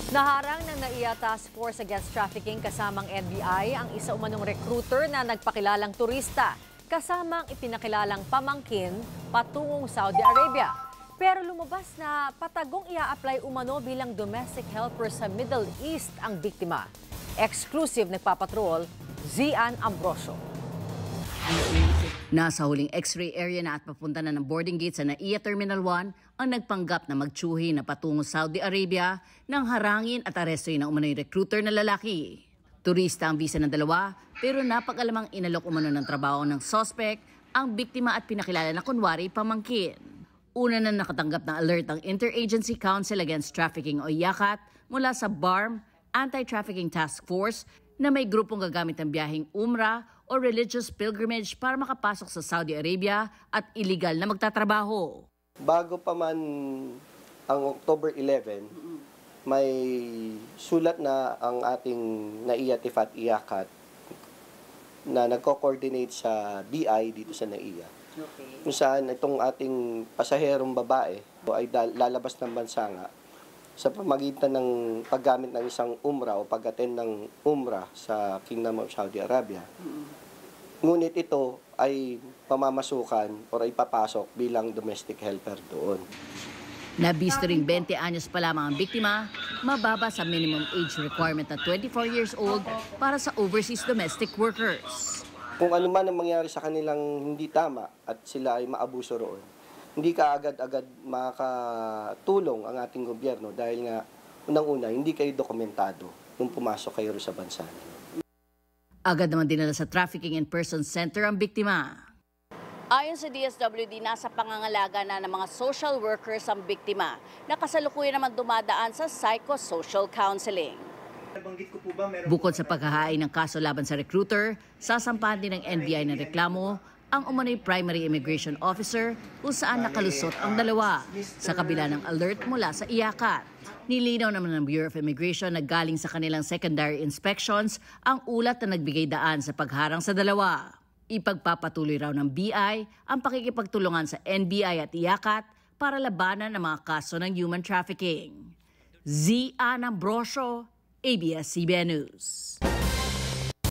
Naharang ng NAIA Task Force Against Trafficking kasamang NBI ang isa umanong recruiter na nagpakilalang turista kasamang ipinakilalang pamangkin patungong Saudi Arabia. Pero lumabas na patagong ia-apply umano bilang domestic helper sa Middle East ang biktima. Exclusive nagpapatrol, Zian Ambrosio. Nasa huling X-ray area na at papunta na ng boarding gate sa NAIA Terminal 1 ang nagpanggap na magtsuhi na patungo Saudi Arabia nang harangin at arestuin ang umano'y recruiter na lalaki. Turista ang visa ng dalawa pero napag-alamang inalok umano ng trabaho ng suspect ang biktima at pinakilala na kunwari pamangkin. Una na nakatanggap ng alert ang Interagency Council Against Trafficking o IACAT mula sa BARM Anti-Trafficking Task Force na may grupong gagamit ng biyaheng umrah o religious pilgrimage para makapasok sa Saudi Arabia at illegal na magtatrabaho. Bago pa man ang October 11, may sulat na ang ating NAIA TIFAT IACAT na nagko-coordinate sa BI dito sa NAIA. Kung saan itong ating pasaherong babae ay lalabas ng bansa nga sa pamagitan ng paggamit ng isang umrah o pag-attend ng umrah sa Kingdom of Saudi Arabia. Ngunit ito ay pamamasukan o ay papasok bilang domestic helper doon. Nabisto ring 20 anyos pa lamang ang biktima, mababa sa minimum age requirement na 24 years old para sa overseas domestic workers. Kung ano man ang mangyari sa kanilang hindi tama at sila ay maabuso roon, hindi ka agad-agad makakatulong ang ating gobyerno dahil nga unang-una hindi kayo dokumentado nung pumasok kayo sa bansa. Agad naman dinala sa Trafficking in Persons Center ang biktima. Ayon sa DSWD, nasa pangangalaga na ng mga social workers ang biktima na kasalukuyan naman dumadaan sa psychosocial counseling. Bukod sa paghahain ng kaso laban sa recruiter, sasampahan din ng NBI ng reklamo ang umano'y primary immigration officer kung saan nakalusot ang dalawa sa kabila ng alert mula sa IACAT. Nilinaw naman ng Bureau of Immigration na galing sa kanilang secondary inspections ang ulat na nagbigay daan sa pagharang sa dalawa. Ipagpapatuloy raw ng BI ang pakikipagtulungan sa NBI at IACAT para labanan ang mga kaso ng human trafficking. Zian Ambrosio, ABS-CBN News.